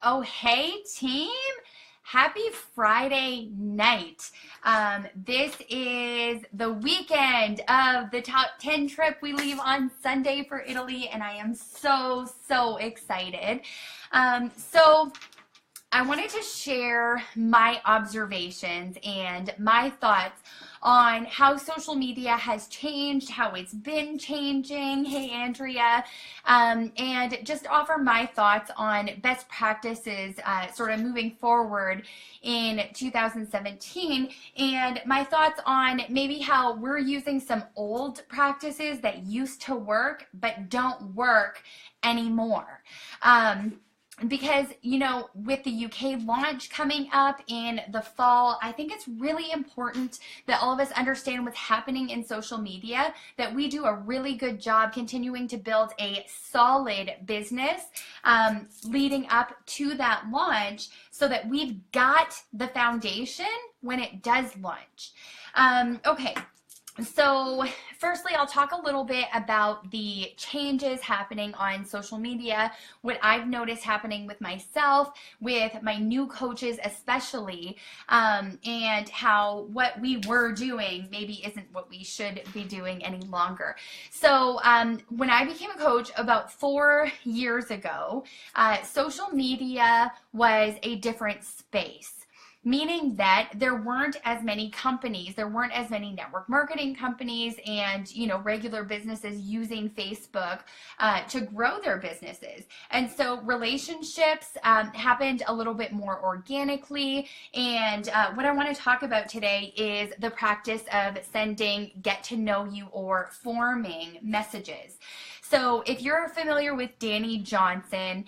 Oh, hey, team. Happy Friday night. This is the weekend of the top 10 trip. We leave on Sunday for Italy, and I am so excited. So I wanted to share my observations and my thoughts on how social media has changed, how it's been changing. Hey, Andrea. And just offer my thoughts on best practices sort of moving forward in 2017 and my thoughts on maybe how we're using some old practices that used to work but don't work anymore. Because, with the UK launch coming up in the fall, I think it's really important that all of us understand what's happening in social media, that we do a really good job continuing to build a solid business leading up to that launch so that we've got the foundation when it does launch. Okay. So firstly, I'll talk a little bit about the changes happening on social media, what I've noticed happening with myself, with my new coaches especially, and how what we were doing maybe isn't what we should be doing any longer. So when I became a coach about 4 years ago, social media was a different space. Meaning that there weren't as many companies, there weren't as many network marketing companies and, regular businesses using Facebook to grow their businesses. And so relationships happened a little bit more organically. And what I want to talk about today is the practice of sending get to know you or forming messages. So if you're familiar with Dani Johnson,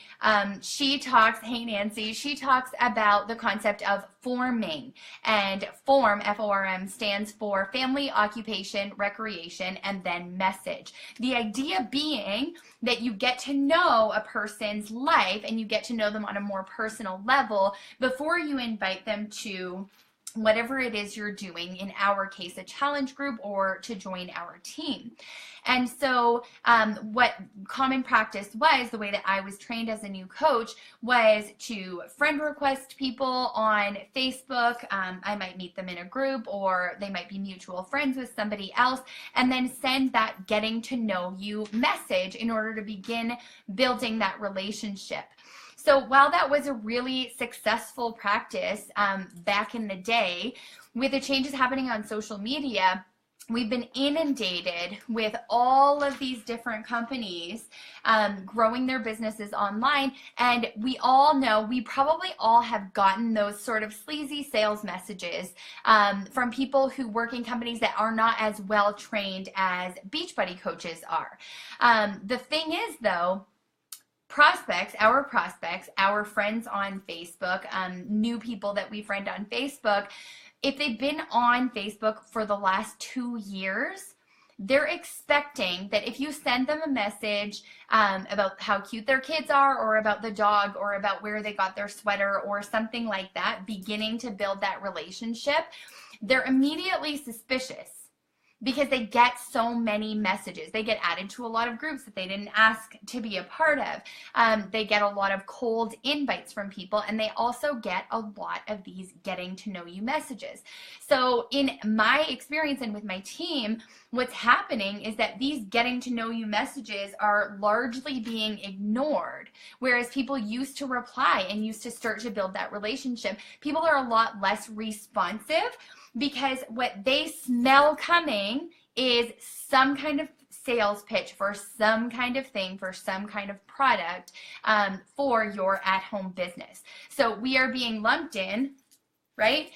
she talks, hey Nancy, she talks about the concept of forming. And FORM, F-O-R-M, stands for family, occupation, recreation, and then message. The idea being that you get to know a person's life and you get to know them on a more personal level before you invite them to whatever it is you're doing, in our case, a challenge group or to join our team. And so what common practice was, the way that I was trained as a new coach, was to friend request people on Facebook. I might meet them in a group or they might be mutual friends with somebody else, and then send that getting to know you message in order to begin building that relationship. So while that was a really successful practice back in the day, with the changes happening on social media, we've been inundated with all of these different companies growing their businesses online. And we all know, we probably all have gotten those sort of sleazy sales messages from people who work in companies that are not as well trained as Beachbody coaches are. The thing is, though, prospects, our friends on Facebook, new people that we friend on Facebook, if they've been on Facebook for the last 2 years, they're expecting that if you send them a message about how cute their kids are, or about the dog, or about where they got their sweater, or something like that, beginning to build that relationship, they're immediately suspicious. Because they get so many messages. They get added to a lot of groups that they didn't ask to be a part of. They get a lot of cold invites from people, and they also get a lot of these getting to know you messages. So in my experience and with my team, what's happening is that these getting to know you messages are largely being ignored, whereas people used to reply and used to start to build that relationship. People are a lot less responsive, because what they smell coming is some kind of sales pitch for some kind of thing, for some kind of product for your at-home business. So we are being lumped in, right?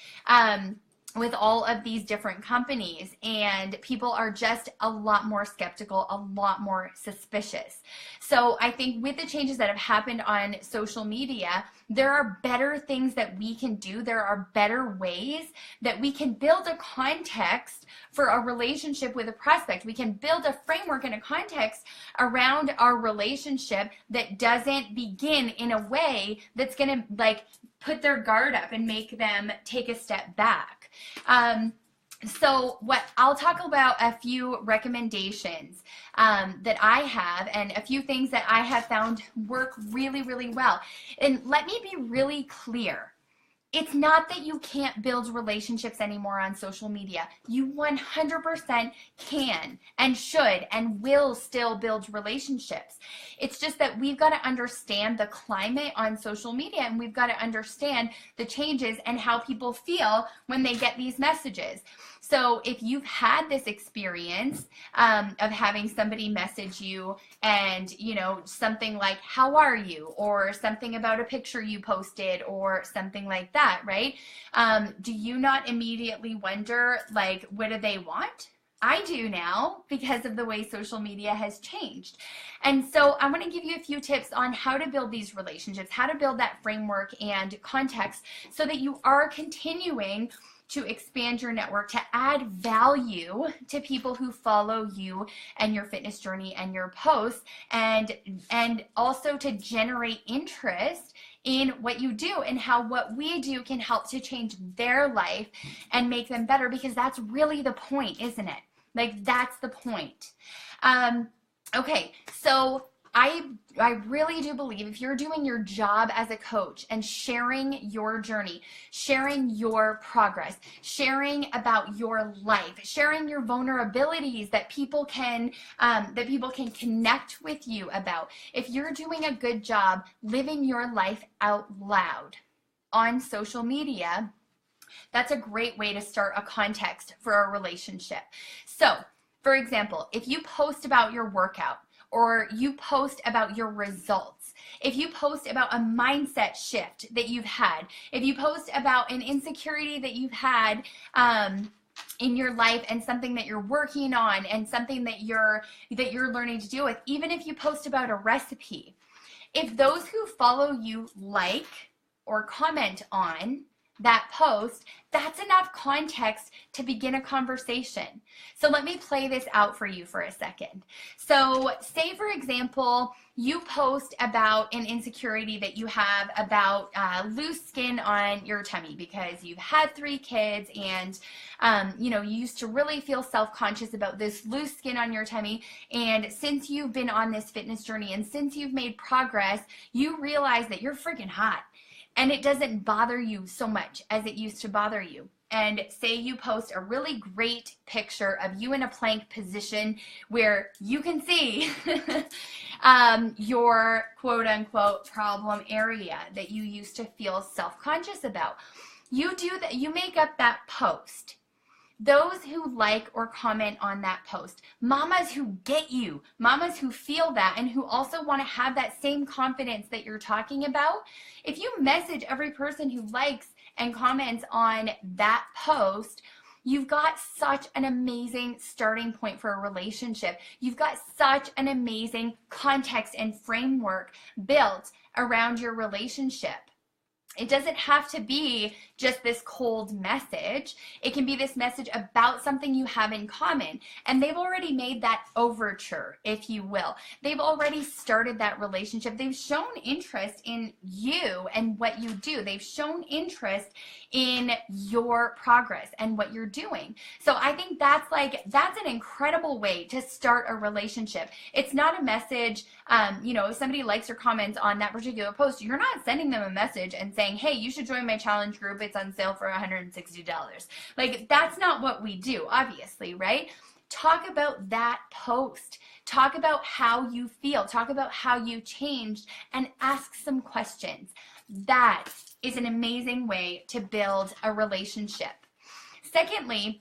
With all of these different companies, and people are just a lot more skeptical, a lot more suspicious. So I think with the changes that have happened on social media, there are better things that we can do. There are better ways that we can build a context for a relationship with a prospect. We can build a framework and a context around our relationship that doesn't begin in a way that's going to put their guard up and make them take a step back. So what I'll talk about a few recommendations that I have and a few things that I have found work really, really well. And let me be really clear. It's not that you can't build relationships anymore on social media. You 100% can and should and will still build relationships. It's just that we've got to understand the climate on social media, and we've got to understand the changes and how people feel when they get these messages. So if you've had this experience of having somebody message you and, something like, how are you? Or something about a picture you posted or something like that, right? Do you not immediately wonder, like, what do they want? I do now because of the way social media has changed. And so I want to give you a few tips on how to build these relationships, how to build that framework and context so that you are continuing to expand your network, to add value to people who follow you and your fitness journey and your posts, and also to generate interest in what you do and how what we do can help to change their life and make them better, because that's really the point, isn't it? Like, that's the point. Okay, so I really do believe if you're doing your job as a coach and sharing your journey, sharing your progress, sharing about your life, sharing your vulnerabilities that people can connect with you about, if you're doing a good job living your life out loud on social media, that's a great way to start a context for a relationship. So, for example, if you post about your workout, or you post about your results, if you post about a mindset shift that you've had, if you post about an insecurity that you've had in your life and something that you're working on and something that you're learning to deal with, even if you post about a recipe, if those who follow you like or comment on that post, that's enough context to begin a conversation. So let me play this out for you for a second. So say, for example, you post about an insecurity that you have about loose skin on your tummy because you've had 3 kids and you used to really feel self-conscious about this loose skin on your tummy, and since you've been on this fitness journey and since you've made progress, you realize that you're freaking hot. And it doesn't bother you so much as it used to bother you. And say you post a really great picture of you in a plank position where you can see your quote unquote problem area that you used to feel self-conscious about. You do that, you make up that post. Those who like or comment on that post, mamas who get you, mamas who feel that and who also want to have that same confidence that you're talking about, if you message every person who likes and comments on that post, you've got such an amazing starting point for a relationship. You've got such an amazing context and framework built around your relationship. It doesn't have to be just this cold message. It can be this message about something you have in common. And they've already made that overture, if you will. They've already started that relationship. They've shown interest in you and what you do. They've shown interest in your progress and what you're doing. So I think that's an incredible way to start a relationship. It's not a message, if somebody likes or comments on that particular post, you're not sending them a message and saying, hey, you should join my challenge group. It's on sale for $160. Like, that's not what we do, obviously, right? Talk about that post. Talk about how you feel. Talk about how you changed and ask some questions. That is an amazing way to build a relationship. Secondly,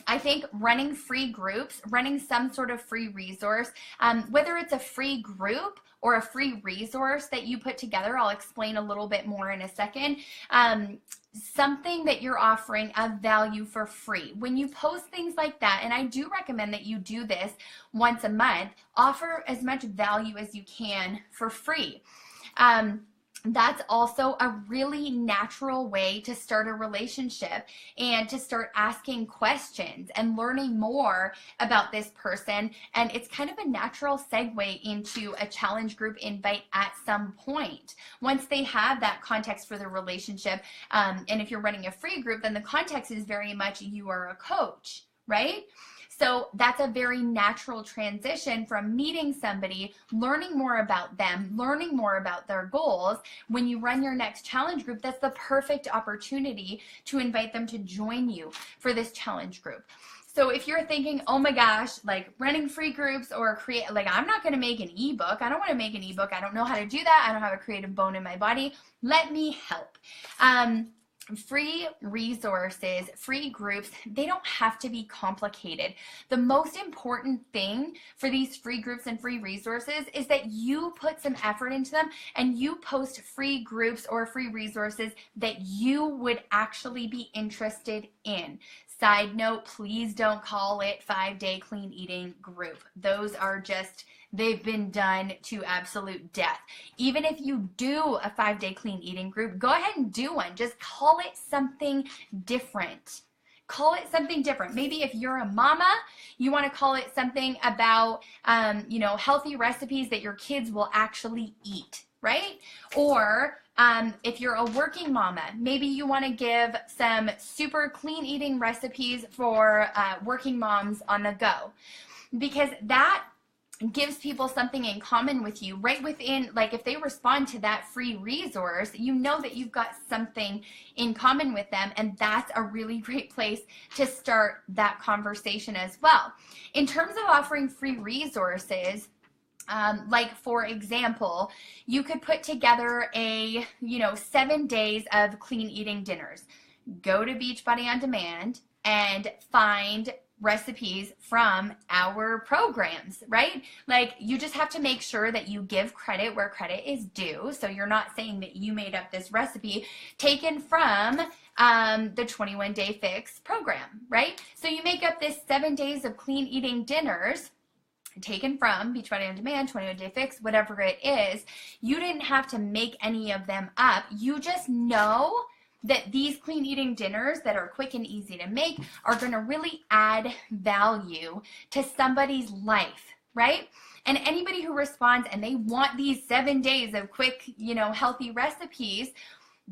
I think running free groups, running some sort of free resource, whether it's a free group or a free resource that you put together, I'll explain a little bit more in a second, something that you're offering of value for free. When you post things like that, and I do recommend that you do this once a month, offer as much value as you can for free. that's also a really natural way to start a relationship and to start asking questions and learning more about this person. And it's kind of a natural segue into a challenge group invite at some point. Once they have that context for the relationship, and if you're running a free group, then the context is very much you are a coach, right? So that's a very natural transition from meeting somebody, learning more about them, learning more about their goals. When you run your next challenge group, that's the perfect opportunity to invite them to join you for this challenge group. So if you're thinking, oh my gosh, like running free groups or create, like I'm not going to make an ebook. I don't want to make an ebook. I don't know how to do that. I don't have a creative bone in my body. Let me help. Free resources, free groups, they don't have to be complicated. The most important thing for these free groups and free resources is that you put some effort into them and you post free groups or free resources that you would actually be interested in. Side note, please don't call it 5-day clean eating group. Those are just, they've been done to absolute death. Even if you do a 5-day clean eating group, go ahead and do one. Just call it something different. Call it something different. Maybe if you're a mama, you want to call it something about, healthy recipes that your kids will actually eat, right? Or if you're a working mama, maybe you want to give some super clean eating recipes for working moms on the go, because that gives people something in common with you right within. Like if they respond to that free resource, you know that you've got something in common with them, and that's a really great place to start that conversation as well. In terms of offering free resources, like for example, you could put together a 7 days of clean eating dinners. Go to Beachbody On Demand and find recipes from our programs, right? Like you just have to make sure that you give credit where credit is due. So you're not saying that you made up this recipe taken from the 21 Day Fix program, right? So you make up this 7 days of clean eating dinners taken from Beachbody On Demand, 21 Day Fix, whatever it is. You didn't have to make any of them up. You just know that these clean eating dinners that are quick and easy to make are going to really add value to somebody's life, right? And anybody who responds and they want these 7 days of quick, healthy recipes,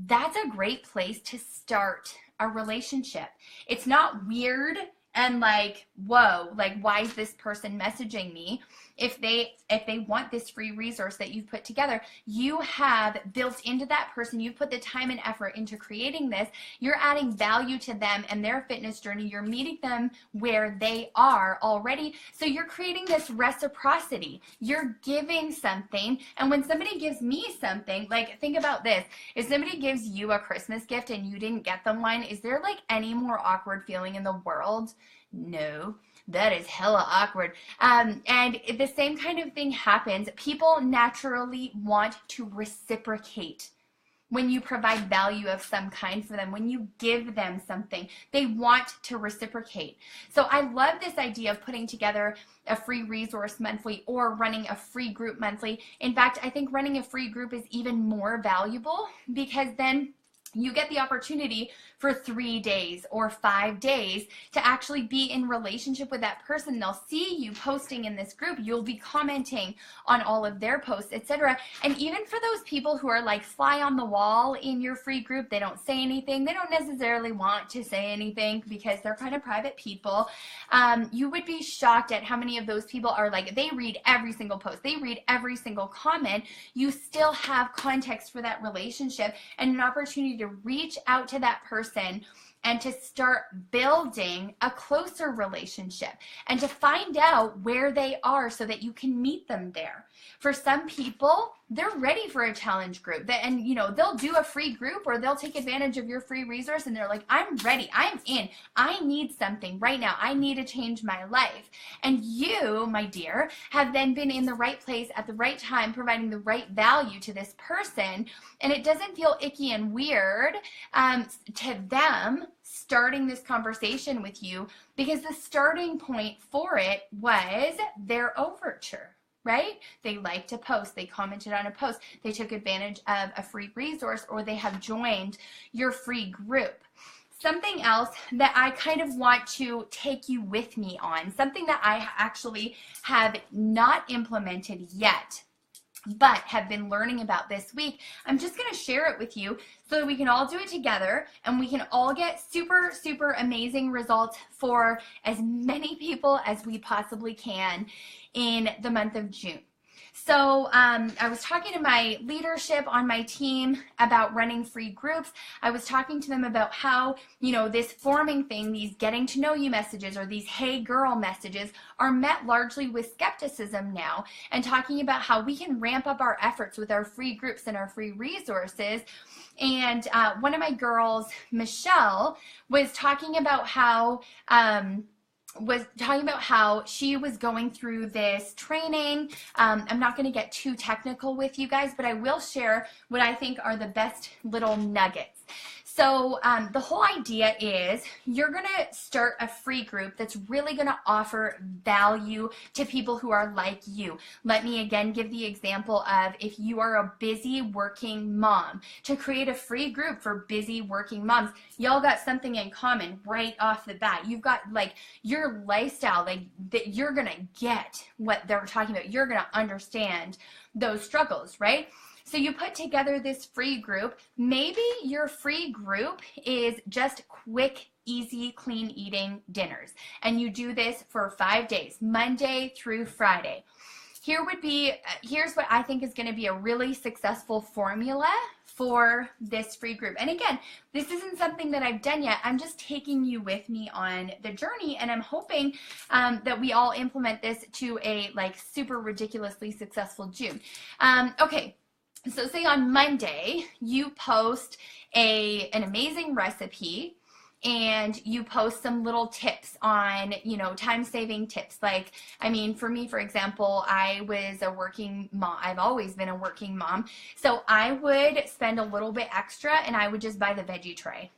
that's a great place to start a relationship. It's not weird and like, whoa, like why is this person messaging me? If they want this free resource that you've put together, you have built into that person, you've put the time and effort into creating this, you're adding value to them and their fitness journey, you're meeting them where they are already, so you're creating this reciprocity. You're giving something, and when somebody gives me something, like think about this, if somebody gives you a Christmas gift and you didn't get them one, is there like any more awkward feeling in the world? No. That is hella awkward. And the same kind of thing happens. People naturally want to reciprocate when you provide value of some kind for them, when you give them something, they want to reciprocate. So I love this idea of putting together a free resource monthly or running a free group monthly. In fact, I think running a free group is even more valuable, because then you get the opportunity for 3 days or 5 days to actually be in relationship with that person. They'll see you posting in this group. You'll be commenting on all of their posts, etc. And even for those people who are like fly on the wall in your free group, they don't say anything. They don't necessarily want to say anything because they're kind of private people. You would be shocked at how many of those people are like, they read every single post. They read every single comment. You still have context for that relationship and an opportunity to reach out to that person and to start building a closer relationship and to find out where they are so that you can meet them there. For some people, they're ready for a challenge group, and they'll do a free group or they'll take advantage of your free resource and they're like, I'm ready, I'm in, I need something right now, I need to change my life. And you, my dear, have then been in the right place at the right time, providing the right value to this person, and it doesn't feel icky and weird to them starting this conversation with you, because the starting point for it was their overture. right? They liked a post, they commented on a post, they took advantage of a free resource, or they have joined your free group. Something else that I kind of want to take you with me on, something that I actually have not implemented yet, but have been learning about this week. I'm just going to share it with you so that we can all do it together and we can all get super, super amazing results for as many people as we possibly can in the month of June. So I was talking to my leadership on my team about running free groups. I was talking to them about how, this forming thing, these getting to know you messages or these hey girl messages are met largely with skepticism now, and talking about how we can ramp up our efforts with our free groups and our free resources. And one of my girls, Michelle, was talking about how she was going through this training. I'm not going to get too technical with you guys, but I will share what I think are the best little nuggets. So the whole idea is you're going to start a free group that's really going to offer value to people who are like you. Let me again give the example of, if you are a busy working mom, to create a free group for busy working moms. Y'all got something in common right off the bat. You've got your lifestyle, that you're going to get what they're talking about. You're going to understand those struggles, right? So you put together this free group. Maybe your free group is just quick, easy, clean eating dinners. And you do this for 5 days, Monday through Friday. Here's what I think is going to be a really successful formula for this free group. And again, this isn't something that I've done yet. I'm just taking you with me on the journey, and I'm hoping that we all implement this to a super ridiculously successful June. Okay. So say on Monday, you post an amazing recipe, and you post some little tips on, time-saving tips. For me, for example, I was a working mom. I've always been a working mom. So I would spend a little bit extra, and I would just buy the veggie tray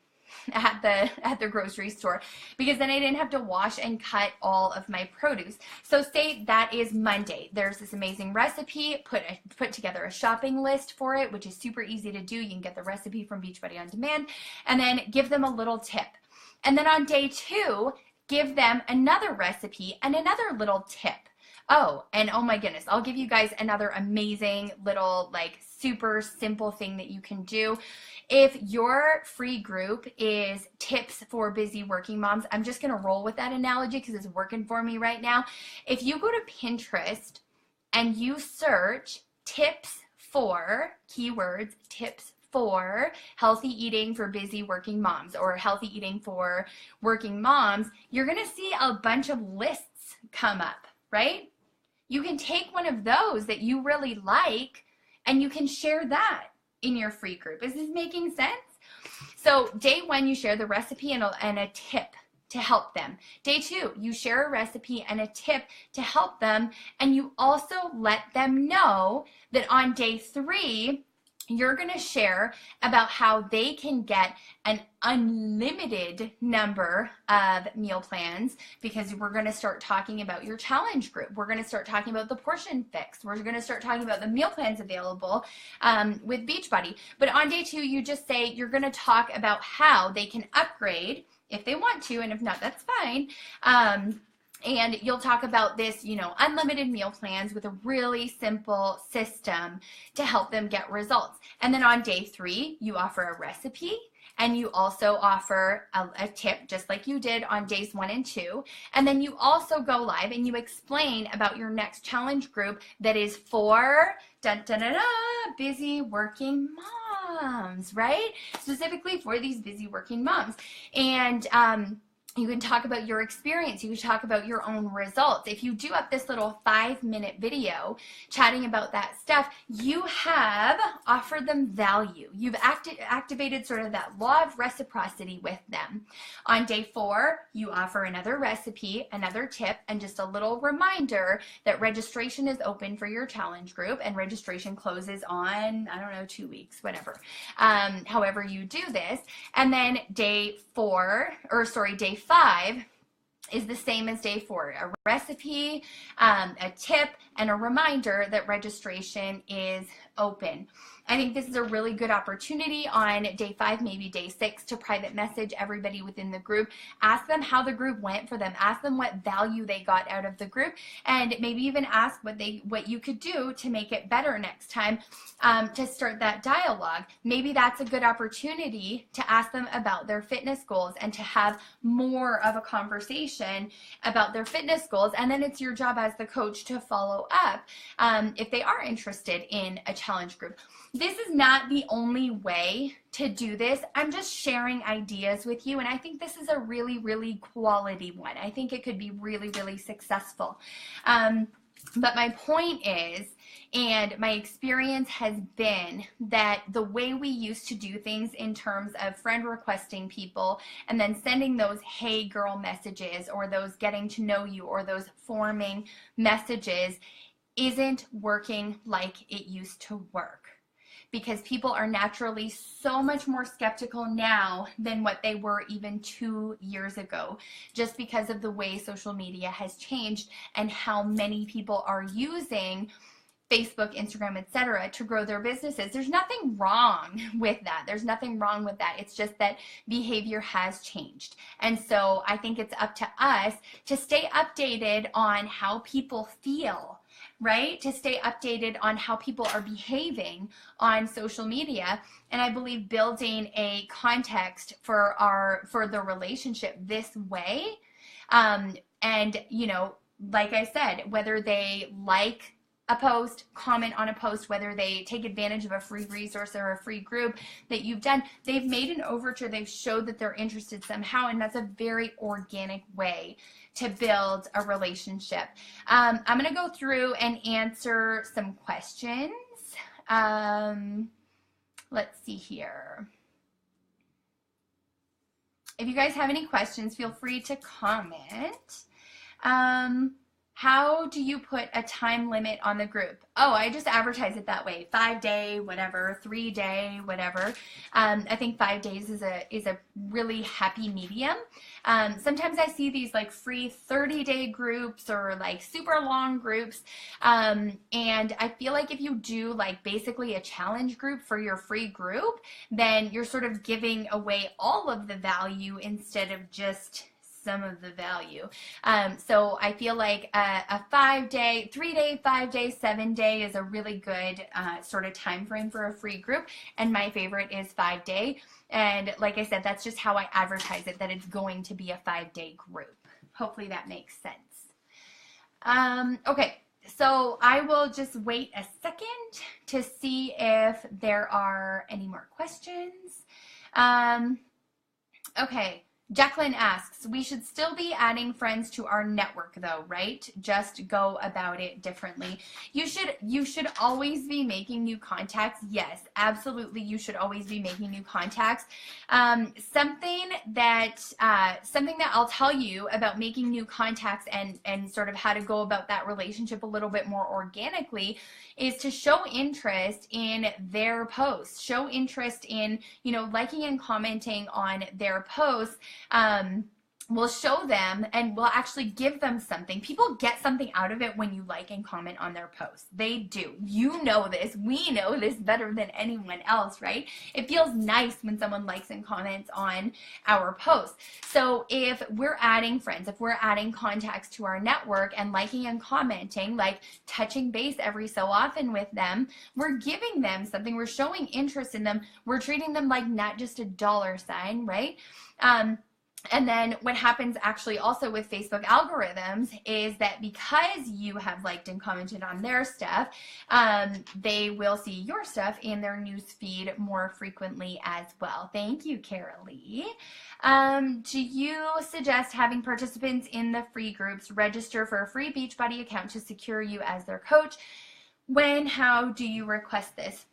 at the grocery store, because then I didn't have to wash and cut all of my produce. So say that is Monday. There's this amazing recipe. Put together a shopping list for it, which is super easy to do. You can get the recipe from Beachbody On Demand, and then give them a little tip. And then on day 2, give them another recipe and another little tip. Oh my goodness, I'll give you guys another amazing little super simple thing that you can do. If your free group is tips for busy working moms, I'm just going to roll with that analogy because it's working for me right now. If you go to Pinterest and you search tips for keywords, tips for healthy eating for busy working moms, or healthy eating for working moms, you're going to see a bunch of lists come up, right? You can take one of those that you really like and you can share that in your free group. Is this making sense? So day 1, you share the recipe and a tip to help them. Day 2, you share a recipe and a tip to help them, and you also let them know that on day 3, you're going to share about how they can get an unlimited number of meal plans, because we're going to start talking about your challenge group. We're going to start talking about the portion fix. We're going to start talking about the meal plans available with Beachbody. But on day 2, you just say you're going to talk about how they can upgrade if they want to, and if not, that's fine. And you'll talk about this, unlimited meal plans with a really simple system to help them get results. And then on day 3, you offer a recipe, and you also offer a tip, just like you did on days 1 and 2. And then you also go live and you explain about your next challenge group that is for busy working moms, right? Specifically for these busy working moms. And you can talk about your experience. You can talk about your own results. If you do up this little 5-minute video chatting about that stuff, you have offered them value. You've activated sort of that law of reciprocity with them. On day 4, you offer another recipe, another tip, and just a little reminder that registration is open for your challenge group, and registration closes on, 2 weeks, whatever. However you do this. And then day 5 is the same as day 4. recipe, a tip, and a reminder that registration is open. I think this is a really good opportunity on day 5, maybe day 6, to private message everybody within the group. Ask them how the group went for them. Ask them what value they got out of the group, and maybe even ask what you could do to make it better next time, to start that dialogue. Maybe that's a good opportunity to ask them about their fitness goals and to have more of a conversation about their fitness goals. And then it's your job as the coach to follow up if they are interested in a challenge group. This is not the only way to do this. I'm just sharing ideas with you, and I think this is a really, really quality one. I think it could be really, really successful. But my point is, and my experience has been, that the way we used to do things in terms of friend requesting people and then sending those hey girl messages or those getting to know you or those forming messages isn't working like it used to work. Because people are naturally so much more skeptical now than what they were even 2 years ago, just because of the way social media has changed and how many people are using Facebook, Instagram, etc. to grow their businesses. There's nothing wrong with that. There's nothing wrong with that. It's just that behavior has changed. And so I think it's up to us to stay updated on how people feel, right? To stay updated on how people are behaving on social media. And I believe building a context for the relationship this way, and you know, like I said, whether they like a post, comment on a post, whether they take advantage of a free resource or a free group that you've done, they've made an overture, they've showed that they're interested somehow, and that's a very organic way to build a relationship. I'm going to go through and answer some questions. Let's see here. If you guys have any questions, feel free to comment. How do you put a time limit on the group? Oh, I just advertise it that way. 5-day, whatever, 3-day, whatever. I think 5 days is a really happy medium. Sometimes I see these like free 30-day groups or like super long groups. And I feel like if you do like basically a challenge group for your free group, then you're sort of giving away all of the value instead of just some of the value. So I feel like a 5-day, 3-day, 5-day, 7-day is a really good sort of time frame for a free group. And my favorite is 5-day. And like I said, that's just how I advertise it, that it's going to be a 5-day group. Hopefully that makes sense. Okay, so I will just wait a second to see if there are any more questions. Okay. Jacqueline asks, we should still be adding friends to our network though, right? Just go about it differently. You should always be making new contacts. Yes, absolutely. You should always be making new contacts. Something that I'll tell you about making new contacts and sort of how to go about that relationship a little bit more organically is to show interest in their posts. Show interest in, you know, liking and commenting on their posts. We'll show them and we'll actually give them something. People get something out of it when you like and comment on their posts. They do. You know this. We know this better than anyone else, right? It feels nice when someone likes and comments on our posts. So if we're adding friends, if we're adding contacts to our network and liking and commenting, like touching base every so often with them, we're giving them something. We're showing interest in them. We're treating them like not just a dollar sign, right? And then what happens actually also with Facebook algorithms is that because you have liked and commented on their stuff, they will see your stuff in their news feed more frequently as well. Thank you, Carolee. Do you suggest having participants in the free groups register for a free Beachbody account to secure you as their coach? When, how do you request this?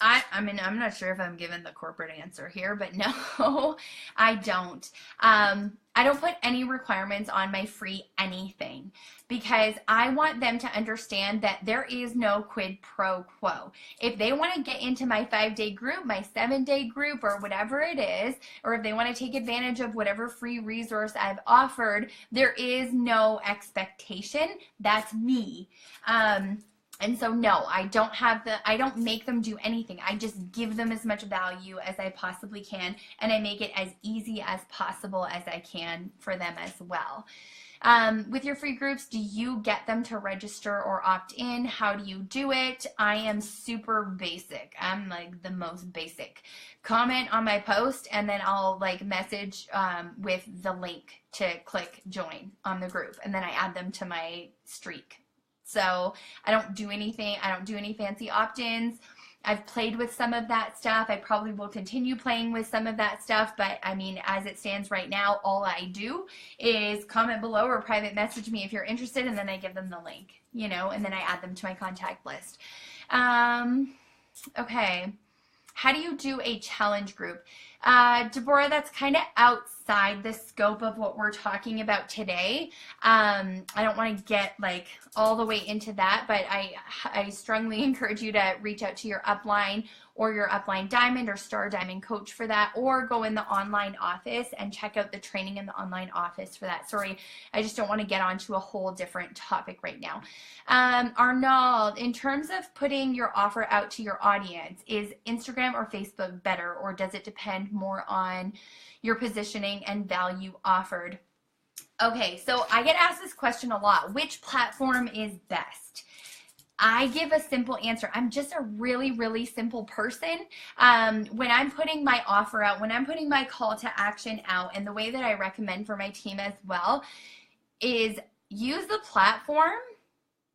I mean, I'm not sure if I'm giving the corporate answer here, but no, I don't. I don't put any requirements on my free anything because I want them to understand that there is no quid pro quo. If they want to get into my 5-day group, my 7-day group, or whatever it is, or if they want to take advantage of whatever free resource I've offered, there is no expectation. That's me. And so no, I don't make them do anything. I just give them as much value as I possibly can, and I make it as easy as possible as I can for them as well. With your free groups, do you get them to register or opt in? How do you do it? I am super basic. I'm like the most basic. Comment on my post, and then I'll like message with the link to click join on the group, and then I add them to my streak. So I don't do anything. I don't do any fancy opt-ins. I've played with some of that stuff. I probably will continue playing with some of that stuff, but I mean, as it stands right now, all I do is comment below or private message me if you're interested, and then I give them the link, you know, and then I add them to my contact list. Okay. How do you do a challenge group? Deborah, that's kind of outside the scope of what we're talking about today. I don't want to get like all the way into that, but I strongly encourage you to reach out to your upline or your upline diamond or star diamond coach for that, or go in the online office and check out the training in the online office for that. Sorry, I just don't want to get onto a whole different topic right now. Arnold, in terms of putting your offer out to your audience, is Instagram or Facebook better, or does it depend more on your positioning and value offered? Okay, so I get asked this question a lot. Which platform is best? I give a simple answer. I'm just a really, really simple person. When I'm putting my offer out, when I'm putting my call to action out, and the way that I recommend for my team as well is use the platform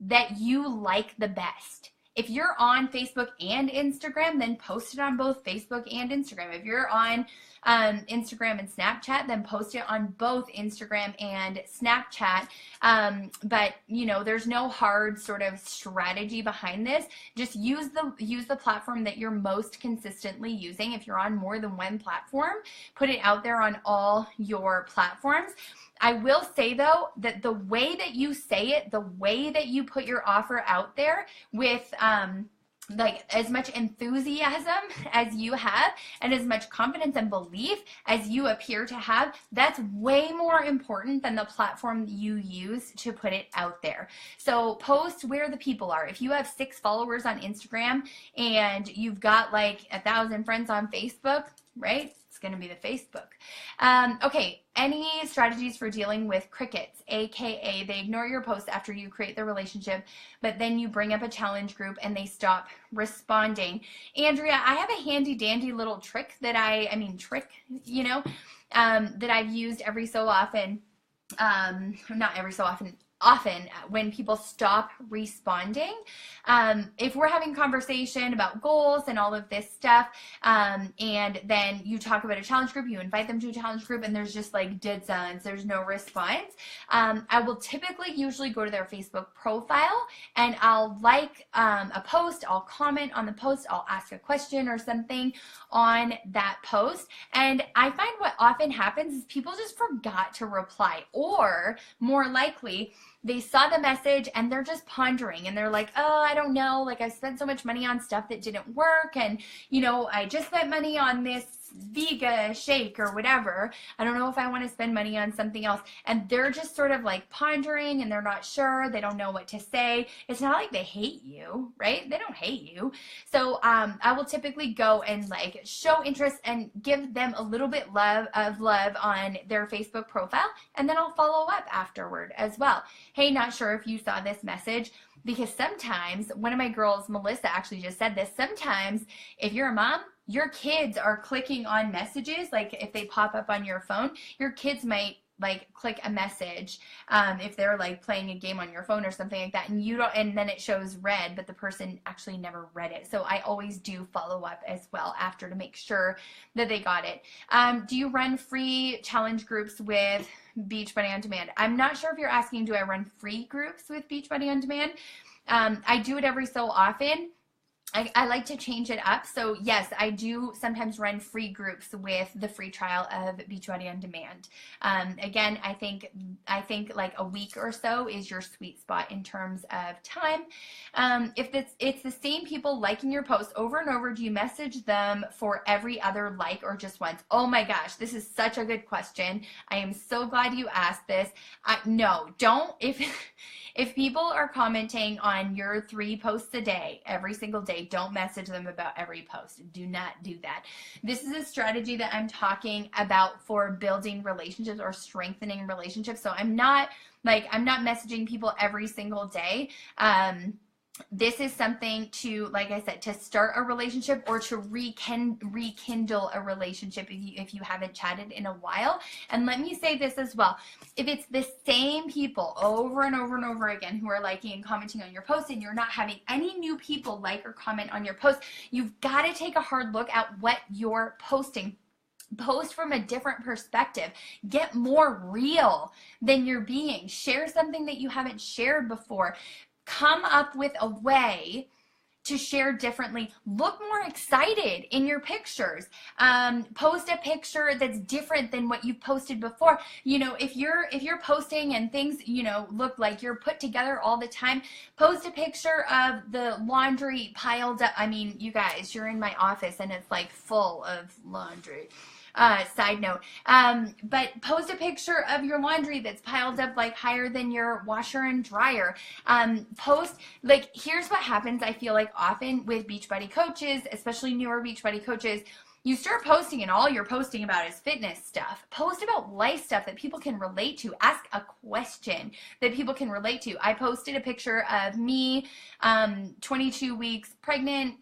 that you like the best. If you're on Facebook and Instagram, then post it on both Facebook and Instagram. If you're on Instagram and Snapchat, then post it on both Instagram and Snapchat. But you know, there's no hard sort of strategy behind this. Just use the platform that you're most consistently using. If you're on more than one platform, put it out there on all your platforms. I will say though that the way that you say it, the way that you put your offer out there with like as much enthusiasm as you have and as much confidence and belief as you appear to have, that's way more important than the platform you use to put it out there. So post where the people are. If you have 6 followers on Instagram and you've got like 1,000 friends on Facebook, right? It's going to be the Facebook. Okay, any strategies for dealing with crickets, aka they ignore your posts after you create the relationship, but then you bring up a challenge group and they stop responding? Andrea, I have a handy dandy little trick that that I've used every so often. Not every so often when people stop responding. If we're having conversation about goals and all of this stuff, and then you talk about a challenge group, you invite them to a challenge group, and there's just like dead silence, there's no response, I will typically usually go to their Facebook profile and I'll like a post, I'll comment on the post, I'll ask a question or something on that post, and I find what often happens is people just forgot to reply, or more likely they saw the message and they're just pondering and they're like, oh, I don't know, like I spent so much money on stuff that didn't work, and you know, I just spent money on this Vega shake or whatever. I don't know if I want to spend money on something else, and they're just sort of like pondering and they're not sure, they don't know what to say. It's not like they hate you, right? They don't hate you. So I will typically go and like show interest and give them a little bit of love on their Facebook profile, and then I'll follow up afterward as well. Hey, not sure if you saw this message, because sometimes, one of my girls, Melissa, actually just said this, sometimes if you're a mom, your kids are clicking on messages, like if they pop up on your phone, your kids might like click a message if they're like playing a game on your phone or something like that, and you don't, and then it shows read, but the person actually never read it. So I always do follow up as well after to make sure that they got it. Do you run free challenge groups with Beachbody On Demand? I'm not sure if you're asking, do I run free groups with Beachbody On Demand? I do it every so often. I like to change it up. So yes, I do sometimes run free groups with the free trial of Beachbody On Demand. Again, I think like a week or so is your sweet spot in terms of time. If it's the same people liking your post over and over, do you message them for every other like or just once? Oh my gosh, this is such a good question. I am so glad you asked this. No, don't. If people are commenting on your 3 posts a day, every single day, don't message them about every post. Do not do that. This is a strategy that I'm talking about for building relationships or strengthening relationships. So I'm not messaging people every single day. This is something to, like I said, to start a relationship or to rekindle a relationship if you haven't chatted in a while. And let me say this as well. If it's the same people over and over and over again who are liking and commenting on your post and you're not having any new people like or comment on your post, you've got to take a hard look at what you're posting. Post from a different perspective. Get more real than you're being. Share something that you haven't shared before. Come up with a way to share differently. Look more excited in your pictures. Post a picture that's different than what you've posted before. You know, if you're posting and things, you know, look like you're put together all the time, post a picture of the laundry piled up. I mean, you guys, you're in my office and it's like full of laundry. Side note, but post a picture of your laundry that's piled up like higher than your washer and dryer. Post, like, here's what happens, I feel like often with Beachbody coaches, especially newer Beachbody coaches. You start posting and all you're posting about is fitness stuff. Post about life stuff that people can relate to. Ask a question that people can relate to. I posted a picture of me 22 weeks pregnant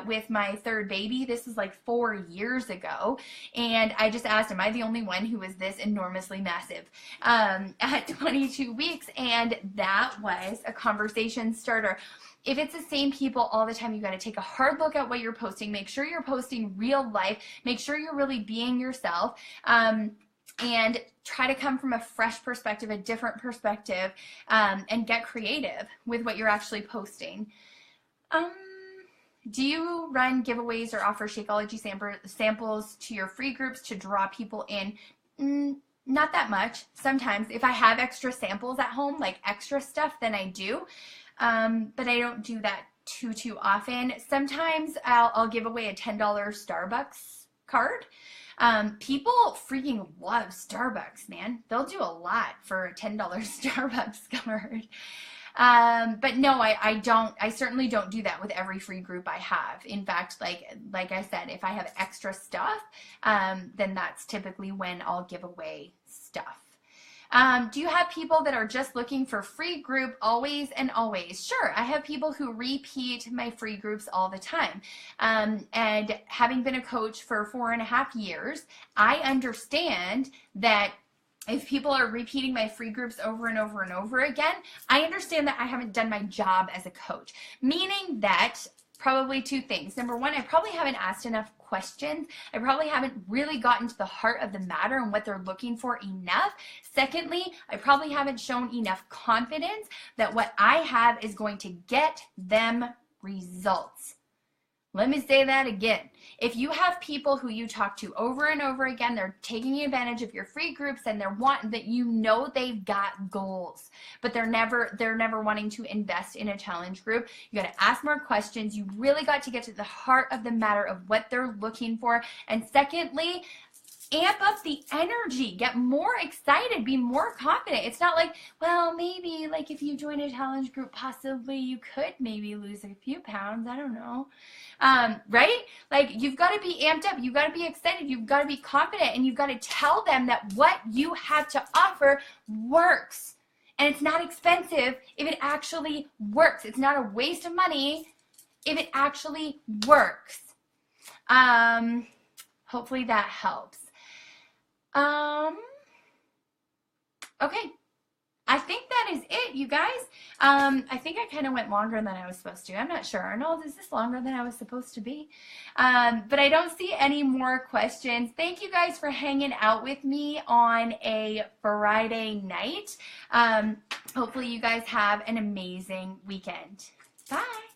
with my 3rd baby. This was like 4 years ago. And I just asked, am I the only one who was this enormously massive at 22 weeks? And that was a conversation starter. If it's the same people all the time, you got to take a hard look at what you're posting. Make sure you're posting real life. Make sure you're really being yourself. And try to come from a fresh perspective, a different perspective, and get creative with what you're actually posting. Do you run giveaways or offer Shakeology samples to your free groups to draw people in? Not that much. Sometimes if I have extra samples at home, like extra stuff, then I do. But I don't do that too often. Sometimes I'll give away a $10 Starbucks card. People freaking love Starbucks, man. They'll do a lot for a $10 Starbucks card. But no, I certainly don't do that with every free group I have. In fact, like I said, if I have extra stuff, then that's typically when I'll give away stuff. Do you have people that are just looking for free group always and always? Sure, I have people who repeat my free groups all the time. And having been a coach for 4.5 years, I understand that if people are repeating my free groups over and over and over again, I understand that I haven't done my job as a coach. Meaning that probably 2 things. Number 1, I probably haven't asked enough questions. I probably haven't really gotten to the heart of the matter and what they're looking for enough. Secondly, I probably haven't shown enough confidence that what I have is going to get them results. Let me say that again. If you have people who you talk to over and over again, they're taking advantage of your free groups and they're wanting that, you know, they've got goals, but they're never wanting to invest in a challenge group. You got to ask more questions. You really got to get to the heart of the matter of what they're looking for. And secondly, amp up the energy, get more excited, be more confident. It's not like, well, maybe like if you join a challenge group, possibly you could maybe lose a few pounds. I don't know. Right? Like, you've got to be amped up. You've got to be excited. You've got to be confident, and you've got to tell them that what you have to offer works. And it's not expensive if it actually works. It's not a waste of money if it actually works. Hopefully that helps. Okay. I think that is it, you guys. I think I kind of went longer than I was supposed to. I'm not sure. Arnold, is this longer than I was supposed to be? But I don't see any more questions. Thank you guys for hanging out with me on a Friday night. Hopefully you guys have an amazing weekend. Bye.